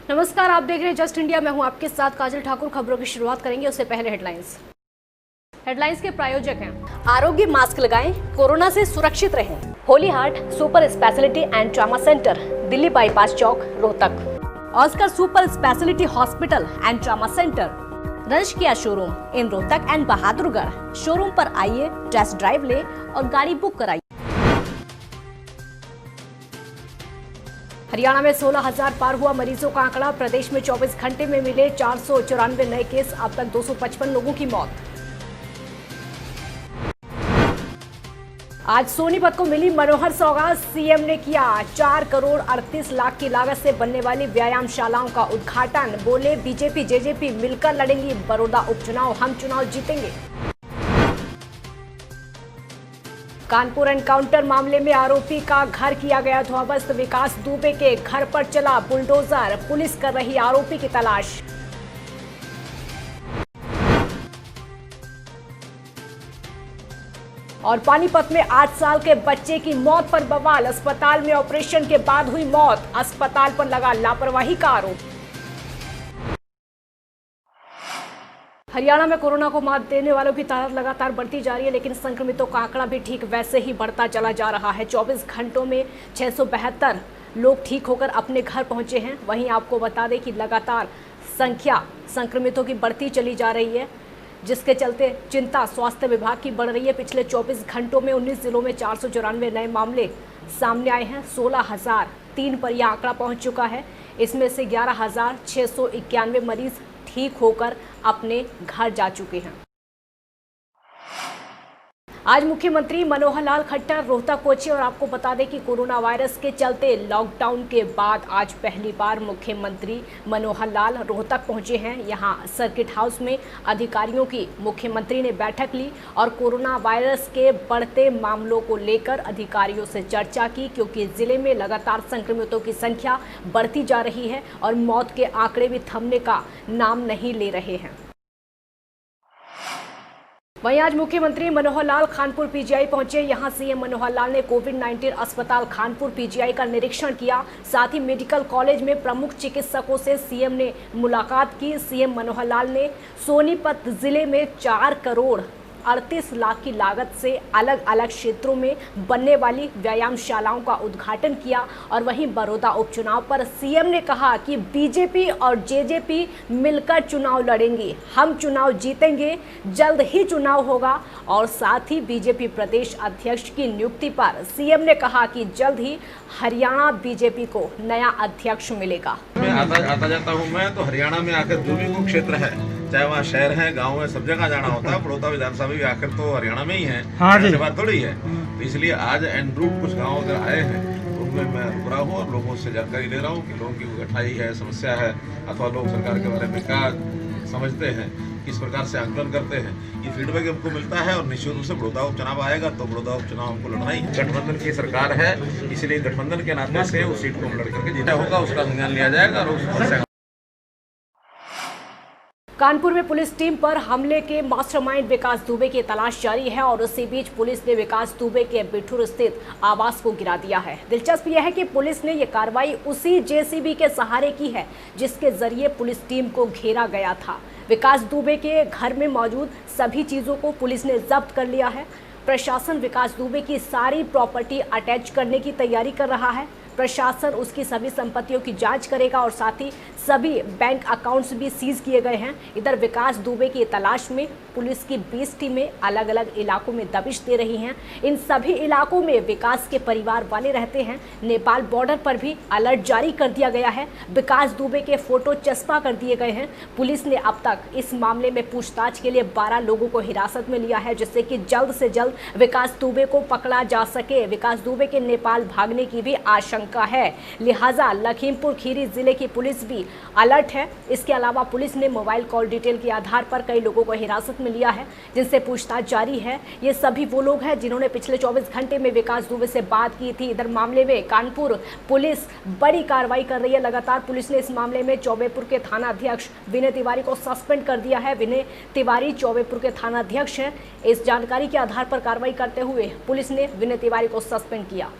नमस्कार, आप देख रहे हैं जस्ट इंडिया। मैं हूं आपके साथ काजल ठाकुर। खबरों की शुरुआत करेंगे उससे पहले हेडलाइंस के प्रायोजक हैं आरोग्य मास्क लगाएं, कोरोना से सुरक्षित रहें। Holy Heart super speciality and trauma centre, Delhi bypass Chowk, Rohtak. Oscar super speciality hospital and trauma centre, रंश किया showroom in Rohtak and Bahadurgarh. Showroom पर आइए, टेस्ट ड्राइव ले और गाड़ी बुक कराइए। हरियाणा में 16,000 पार हुआ मरीजों का आंकड़ा। प्रदेश में 24 घंटे में मिले 494 नए केस। अब तक 255 लोगों की मौत। आज सोनीपत को मिली मनोहर सौगात। सीएम ने किया 4 करोड़ 38 लाख की लागत से बनने वाली व्यायामशालाओं का उद्घाटन। बोले, बीजेपी जेजेपी मिलकर लड़ेंगी बड़ौदा उपचुनाव, हम चुनाव जीतेंगे। कानपुर एनकाउंटर मामले में आरोपी का घर किया गया ध्वस्त। विकास दुबे के घर पर चला बुलडोजर। पुलिस कर रही आरोपी की तलाश। और पानीपत में 8 साल के बच्चे की मौत पर बवाल। अस्पताल में ऑपरेशन के बाद हुई मौत। अस्पताल पर लगा लापरवाही का आरोप। हरियाणा में कोरोना को मात देने वालों की तादाद लगातार बढ़ती जा रही है, लेकिन संक्रमितों का आंकड़ा भी ठीक वैसे ही बढ़ता चला जा रहा है। 24 घंटों में 672 लोग ठीक होकर अपने घर पहुंचे हैं। वहीं आपको बता दें कि लगातार संख्या संक्रमितों की बढ़ती चली जा रही है, जिसके चलते चिंता स्वास्थ्य विभाग की बढ़ रही है। पिछले 24 घंटों में 19 जिलों में 494 नए मामले सामने आए हैं। 16,003 पर यह आंकड़ा पहुंच चुका है। इसमें से 11,691 मरीज ठीक होकर अपने घर जा चुके हैं। आज मुख्यमंत्री मनोहर लाल खट्टर रोहतक पहुंचे और आपको बता दें कि कोरोना वायरस के चलते लॉकडाउन के बाद आज पहली बार मुख्यमंत्री मनोहर लाल रोहतक पहुंचे हैं। यहां सर्किट हाउस में अधिकारियों की मुख्यमंत्री ने बैठक ली और कोरोना वायरस के बढ़ते मामलों को लेकर अधिकारियों से चर्चा की, क्योंकि जिले में लगातार संक्रमितों की संख्या बढ़ती जा रही है और मौत के आंकड़े भी थमने का नाम नहीं ले रहे हैं। वहीं आज मुख्यमंत्री मनोहर लाल खानपुर पीजीआई पहुंचे। यहां सीएम मनोहर लाल ने कोविड-19 अस्पताल खानपुर पीजीआई का निरीक्षण किया। साथ ही मेडिकल कॉलेज में प्रमुख चिकित्सकों से सीएम ने मुलाकात की। सीएम मनोहर लाल ने सोनीपत जिले में 4 करोड़ 38 लाख की लागत से अलग अलग क्षेत्रों में बनने वाली व्यायामशालाओं का उद्घाटन किया। और वहीं बड़ौदा उपचुनाव पर सीएम ने कहा कि बीजेपी और जेजेपी मिलकर चुनाव लड़ेंगी, हम चुनाव जीतेंगे, जल्द ही चुनाव होगा। और साथ ही बीजेपी प्रदेश अध्यक्ष की नियुक्ति पर सीएम ने कहा कि जल्द ही हरियाणा बीजेपी को नया अध्यक्ष मिलेगा। मैं आता जाता हूँ मैं तो हरियाणा में आकर जो भी क्षेत्र है, चाहे वहाँ शहर है, गांव है, सब जगह जाना होता है। बड़ौदा विधानसभा भी आखिर तो हरियाणा में ही है, ऐसी बात थोड़ी है। तो इसलिए आज एन रूट कुछ गाँव अगर आए हैं तो उनमें मैं रुक रहा हूँ और लोगों से जानकारी ले रहा हूँ कि लोगों की कठिनाई है, समस्या है, अथवा लोग सरकार के बारे में क्या समझते हैं, किस प्रकार से आकलन करते हैं। ये फीडबैक हमको मिलता है और निश्चित रूप से बड़ौदा उपचुनाव आएगा तो बड़ौदा उपचुनाव हमको लड़ना ही है। गठबंधन की सरकार है, इसलिए गठबंधन के नाते से उस सीट को हम लड़ करके जीता होगा, उसका संज्ञान लिया जाएगा और उस कानपुर में पुलिस टीम पर हमले के मास्टरमाइंड विकास दुबे की तलाश जारी है और उसी बीच पुलिस ने विकास दुबे के बिठूर स्थित आवास को गिरा दिया है। दिलचस्प यह है कि पुलिस ने यह कार्रवाई उसी जेसीबी के सहारे की है जिसके जरिए पुलिस टीम को घेरा गया था। विकास दुबे के घर में मौजूद सभी चीजों को पुलिस ने जब्त कर लिया है। प्रशासन विकास दुबे की सारी प्रॉपर्टी अटैच करने की तैयारी कर रहा है। प्रशासन उसकी सभी संपत्तियों की जांच करेगा और साथ ही सभी बैंक अकाउंट्स भी सीज किए गए हैं। इधर विकास दुबे की तलाश में पुलिस की 20 टीमें अलग अलग इलाकों में दबिश दे रही हैं। इन सभी इलाकों में विकास के परिवार वाले रहते हैं। नेपाल बॉर्डर पर भी अलर्ट जारी कर दिया गया है। विकास दुबे के फोटो चस्पा कर दिए गए हैं। पुलिस ने अब तक इस मामले में पूछताछ के लिए 12 लोगों को हिरासत में लिया है, जिससे कि जल्द से जल्द विकास दुबे को पकड़ा जा सके। विकास दुबे के नेपाल भागने की भी आशंका है, लिहाजा लखीमपुर खीरी जिले की पुलिस भी अलर्ट है। इसके अलावा पुलिस ने मोबाइल कॉल डिटेल के आधार पर कई लोगों को हिरासत में लिया है, जिनसे पूछताछ जारी है। ये सभी वो लोग हैं जिन्होंने पिछले 24 घंटे में विकास दुबे से बात की थी। इधर मामले में कानपुर पुलिस बड़ी कार्रवाई कर रही है। लगातार पुलिस ने इस मामले में चौबेपुर के थाना अध्यक्ष विनय तिवारी को सस्पेंड कर दिया है। विनय तिवारी चौबेपुर के थाना अध्यक्ष हैं। इस जानकारी के आधार पर कार्रवाई करते हुए पुलिस ने विनय तिवारी को सस्पेंड किया।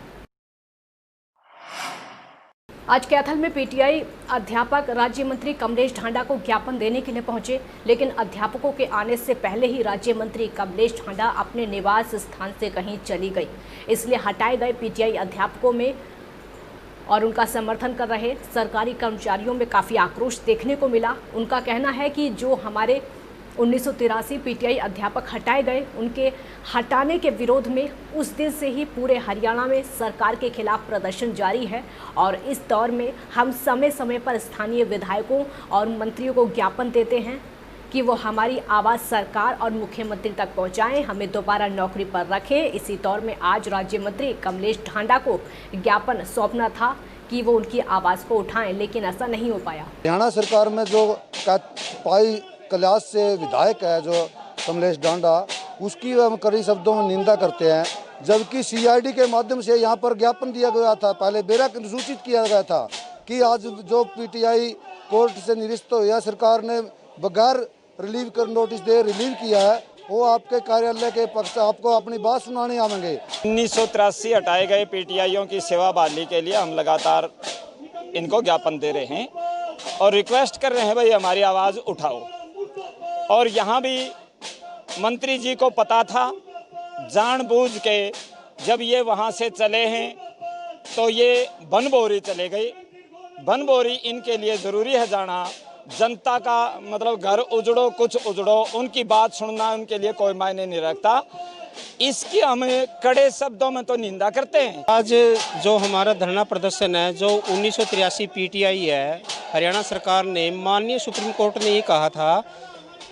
आज कैथल में पीटीआई अध्यापक राज्य मंत्री कमलेश ढांडा को ज्ञापन देने के लिए पहुंचे, लेकिन अध्यापकों के आने से पहले ही राज्य मंत्री कमलेश ढांडा अपने निवास स्थान से कहीं चली गई। इसलिए हटाए गए पीटीआई अध्यापकों में और उनका समर्थन कर रहे सरकारी कर्मचारियों में काफ़ी आक्रोश देखने को मिला। उनका कहना है कि जो हमारे 1983 पीटीआई अध्यापक हटाए गए, उनके हटाने के विरोध में उस दिन से ही पूरे हरियाणा में सरकार के खिलाफ प्रदर्शन जारी है और इस दौर में हम समय समय पर स्थानीय विधायकों और मंत्रियों को ज्ञापन देते हैं कि वो हमारी आवाज़ सरकार और मुख्यमंत्री तक पहुंचाएं, हमें दोबारा नौकरी पर रखें। इसी दौर में आज राज्य मंत्री कमलेश ढांडा को ज्ञापन सौंपना था कि वो उनकी आवाज़ को उठाएं, लेकिन ऐसा नहीं हो पाया। हरियाणा सरकार में जो पाई क्लास से विधायक है जो कमलेश ढांडा, उसकी हम कड़ी शब्दों में निंदा करते हैं, जबकि सीआईडी के माध्यम से यहाँ पर ज्ञापन दिया गया था, पहले बेरा सूचित किया गया था कि आज जो पीटीआई कोर्ट से निरस्त हुआ, सरकार ने बगैर रिलीव कर नोटिस दे रिलीव किया है, वो आपके कार्यालय के पक्ष आपको अपनी बात सुनाने आवेंगे। 1983 हटाए गए पीटीआईओं की सेवा बहाली के लिए हम लगातार इनको ज्ञापन दे रहे हैं और रिक्वेस्ट कर रहे हैं, भाई हमारी आवाज़ उठाओ। और यहाँ भी मंत्री जी को पता था, जानबूझ के जब ये वहाँ से चले हैं तो ये बनबोरी चले गए। बनबोरी इनके लिए ज़रूरी है जाना, जनता का मतलब घर उजड़ो कुछ उजड़ो, उनकी बात सुनना उनके लिए कोई मायने नहीं रखता। इसकी हम कड़े शब्दों में तो निंदा करते हैं। आज जो हमारा धरना प्रदर्शन है, जो 1983 पीटीआई है, हरियाणा सरकार ने, माननीय सुप्रीम कोर्ट ने ये कहा था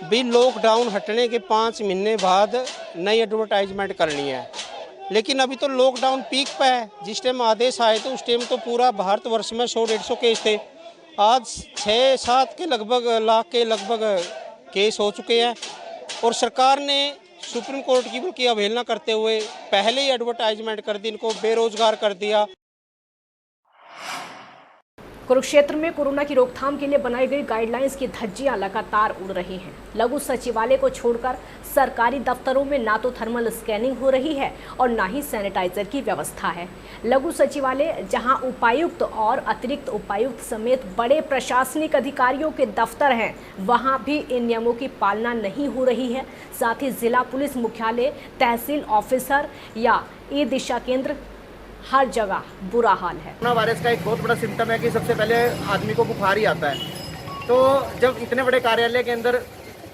भी लॉकडाउन हटने के 5 महीने बाद नई एडवर्टाइजमेंट करनी है, लेकिन अभी तो लॉकडाउन पीक पे है। जिस टाइम आदेश आए तो उस टाइम तो पूरा भारतवर्ष में 100-150 केस थे, आज 6-7 के लगभग लाख के लगभग केस हो चुके हैं और सरकार ने सुप्रीम कोर्ट की बल्कि अवहेलना करते हुए पहले ही एडवर्टाइजमेंट कर दी, इनको बेरोजगार कर दिया। कुरुक्षेत्र में कोरोना की रोकथाम के लिए बनाई गई गाइडलाइंस की धज्जियां लगातार उड़ रही हैं। लघु सचिवालय को छोड़कर सरकारी दफ्तरों में ना तो थर्मल स्कैनिंग हो रही है और ना ही सैनिटाइजर की व्यवस्था है। लघु सचिवालय, जहां उपायुक्त और अतिरिक्त उपायुक्त समेत बड़े प्रशासनिक अधिकारियों के दफ्तर हैं, वहां भी इन नियमों की पालना नहीं हो रही है। साथ ही जिला पुलिस मुख्यालय, तहसील ऑफिसर या ई दिशा केंद्र, हर जगह बुरा हाल है। कोरोना वायरस का एक बहुत बड़ा सिम्टम है कि सबसे पहले आदमी को बुखार ही आता है, तो जब इतने बड़े कार्यालय के अंदर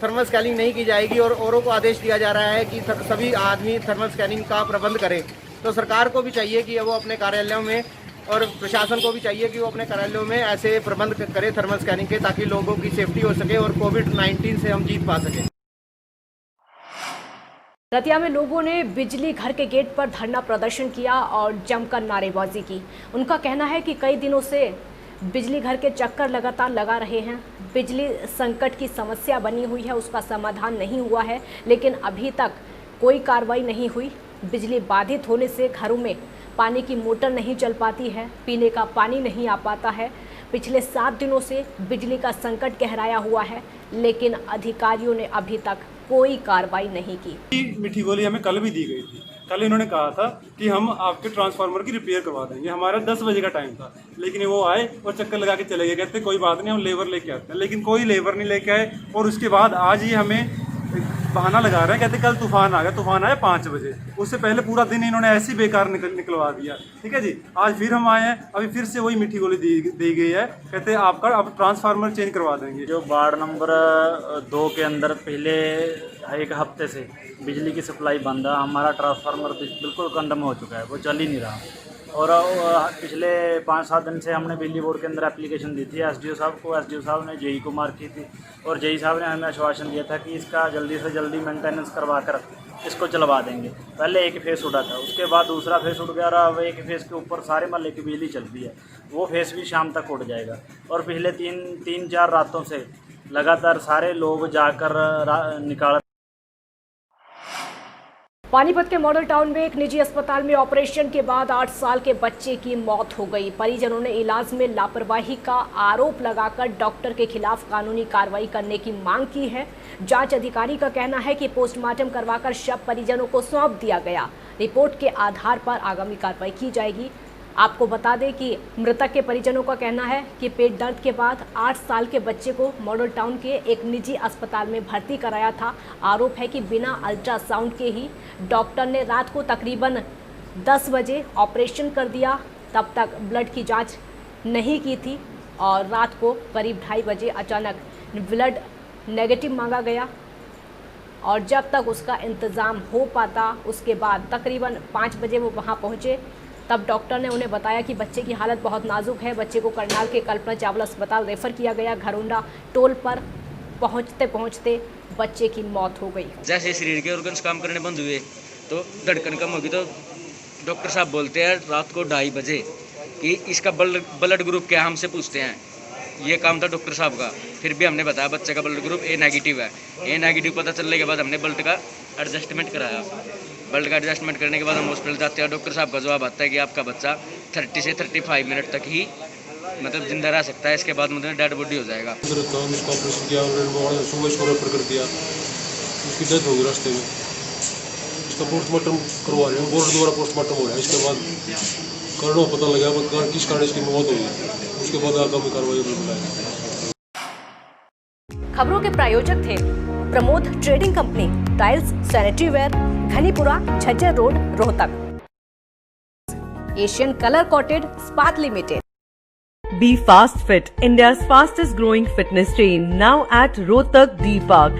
थर्मल स्कैनिंग नहीं की जाएगी और औरों को आदेश दिया जा रहा है कि सभी आदमी थर्मल स्कैनिंग का प्रबंध करें, तो सरकार को भी चाहिए कि वो अपने कार्यालयों में और प्रशासन को भी चाहिए कि वो अपने कार्यालयों में ऐसे प्रबंध करे थर्मल स्कैनिंग के, ताकि लोगों की सेफ्टी हो सके और कोविड-19 से हम जीत पा सकें। रतिया में लोगों ने बिजली घर के गेट पर धरना प्रदर्शन किया और जमकर नारेबाजी की। उनका कहना है कि कई दिनों से बिजली घर के चक्कर लगातार लगा रहे हैं। बिजली संकट की समस्या बनी हुई है, उसका समाधान नहीं हुआ है, लेकिन अभी तक कोई कार्रवाई नहीं हुई। बिजली बाधित होने से घरों में पानी की मोटर नहीं चल पाती है, पीने का पानी नहीं आ पाता है। पिछले 7 दिनों से बिजली का संकट गहराया हुआ है, लेकिन अधिकारियों ने अभी तक कोई कार्रवाई नहीं की। मीठी गोली हमें कल भी दी गई थी। कल इन्होंने कहा था कि हम आपके ट्रांसफार्मर की रिपेयर करवा देंगे, हमारा 10 बजे का टाइम था, लेकिन वो आए और चक्कर लगा के चले गए, कहते कोई बात नहीं हम लेबर लेके आते हैं, लेकिन कोई लेबर नहीं लेके आए। और उसके बाद आज ही हमें बहाना लगा रहे हैं, कहते कल तूफान आ गया, तूफान आया 5 बजे, उससे पहले पूरा दिन इन्होंने ऐसी बेकार निकलवा दिया। ठीक है जी, आज फिर हम आए हैं, अभी फिर से वही मीठी गोली दी गई है, कहते आपका अब ट्रांसफार्मर चेंज करवा देंगे। जो वार्ड नंबर 2 के अंदर पहले 1 हफ्ते से बिजली की सप्लाई बंद है, हमारा ट्रांसफार्मर बिल्कुल कंडम हो चुका है, वो चल ही नहीं रहा। और पिछले 5-7 दिन से हमने बिजली बोर्ड के अंदर एप्लीकेशन दी थी एसडीओ साहब को। एसडीओ साहब ने जेई को मार्क की थी और जेई साहब ने हमें आश्वासन दिया था कि इसका जल्दी से जल्दी मेंटेनेंस करवा कर इसको चलवा देंगे। पहले एक फेस उड़ा था, उसके बाद दूसरा फेस उड़ गया और अब एक फेस के ऊपर सारे महल्ले की बिजली चलती है, वो फेस भी शाम तक उड़ जाएगा। और पिछले 3-4 रातों से लगातार सारे लोग जाकर निकाल। पानीपत के मॉडल टाउन में एक निजी अस्पताल में ऑपरेशन के बाद 8 साल के बच्चे की मौत हो गई। परिजनों ने इलाज में लापरवाही का आरोप लगाकर डॉक्टर के खिलाफ कानूनी कार्रवाई करने की मांग की है। जांच अधिकारी का कहना है कि पोस्टमार्टम करवाकर शव परिजनों को सौंप दिया गया। रिपोर्ट के आधार पर आगामी कार्रवाई की जाएगी। आपको बता दें कि मृतक के परिजनों का कहना है कि पेट दर्द के बाद 8 साल के बच्चे को मॉडल टाउन के एक निजी अस्पताल में भर्ती कराया था। आरोप है कि बिना अल्ट्रासाउंड के ही डॉक्टर ने रात को तकरीबन 10 बजे ऑपरेशन कर दिया। तब तक ब्लड की जांच नहीं की थी और रात को करीब 2:30 बजे अचानक ब्लड नेगेटिव मांगा गया और जब तक उसका इंतज़ाम हो पाता उसके बाद तकरीबन 5 बजे वो वहाँ पहुँचे। तब डॉक्टर ने उन्हें बताया कि बच्चे की हालत बहुत नाजुक है। बच्चे को करनाल के कल्पना चावला अस्पताल रेफर किया गया। घरोंडा टोल पर पहुँचते पहुँचते बच्चे की मौत हो गई। जैसे शरीर के ऑर्गन्स काम करने बंद हुए तो धड़कन कम होगी, तो डॉक्टर साहब बोलते हैं रात को 2:30 बजे कि इसका ब्लड ग्रुप क्या, हमसे पूछते हैं। ये काम था डॉक्टर साहब का। फिर भी हमने बताया बच्चे का ब्लड ग्रुप ए नेगेटिव है। ए नेगेटिव पता चलने के बाद हमने ब्लड का एडजस्टमेंट कराया। ब्लड का एडजस्टमेंट करने के बाद हम हॉस्पिटल जाते हैं। डॉक्टर साहब का जवाब आता है कि आपका बच्चा 30 से 35 मिनट तक ही मतलब जिंदा रह सकता है, इसके बाद मतलब डेड बॉडी हो जाएगा। ऑपरेशन किया, सुबह इसको रेफर कर दिया, उसकी डेथ हो गई रास्ते में। इसका पोस्टमार्टम करवा रहे हैं, बोर्ड द्वारा पोस्टमार्टम हो रहा है। इसके बाद कारणों पता लगा किस कारण इसकी मौत हुई, उसके बाद आगामी कार्रवाई बताएंगे। खबरों के प्रायोजक थे Pramod trading company, tiles, sanitary ware, Ghanipura, Jhajjar road, Rohtak. Asian colour coated Spat limited. Be Fast Fit, India's fastest growing fitness chain, now at Rohtak D Park.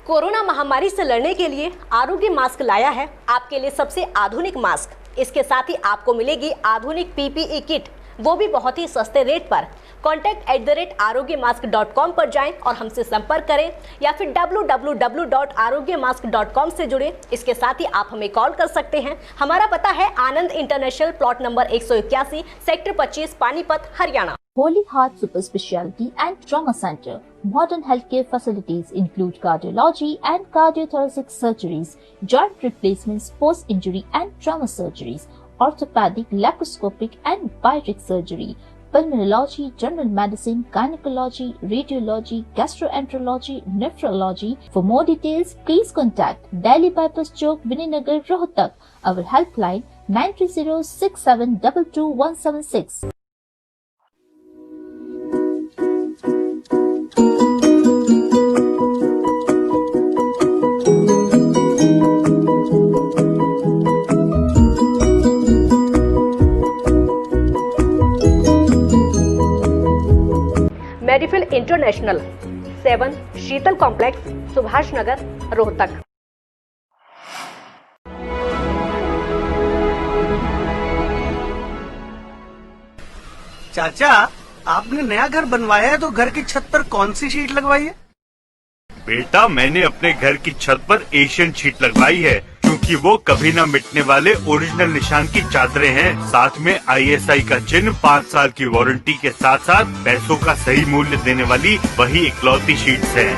Corona महामारी से लड़ने के लिए आरोग्य मास्क लाया है आपके लिए सबसे आधुनिक मास्क। इसके साथ ही आपको मिलेगी आधुनिक PPE किट, वो भी बहुत ही सस्ते रेट पर। contact@arogyamask.com पर जाएं और हमसे संपर्क करें या फिर www.arogyamask.com से जुड़ें। इसके साथ ही आप हमें कॉल कर सकते हैं। हमारा पता है Anand international, plot number 181, sector 25, Panipat, Haryana. Holy Heart Super Speciality and Trauma Center. Modern healthcare facilities include cardiology and cardiothoracic surgeries, joint replacements, post-injury and trauma surgeries, orthopedic, laparoscopic and bariatric surgery, pulmonology, general medicine, gynecology, radiology, gastroenterology, nephrology. For more details, please contact Delhi Bypass Chowk, Vininagar, Rohtak. Our helpline 930-6722-176. Medifil international, 7 Sheetal complex, Subhash Nagar, Rohtak. चाचा, आपने नया घर बनवाया है तो घर की छत पर कौन सी शीट लगवाई है? बेटा, मैंने अपने घर की छत पर एशियन शीट लगवाई है क्योंकि वो कभी न मिटने वाले ओरिजिनल निशान की चादरें हैं। साथ में ISI का चिन्ह, 5 साल की वारंटी के साथ साथ पैसों का सही मूल्य देने वाली वही इकलौती शीट्स है।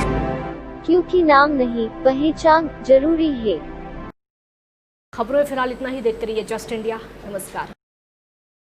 क्योंकि नाम नहीं, पहचान जरूरी है। खबरों में फिलहाल इतना ही। देखते रहिए जस्ट इंडिया। नमस्कार।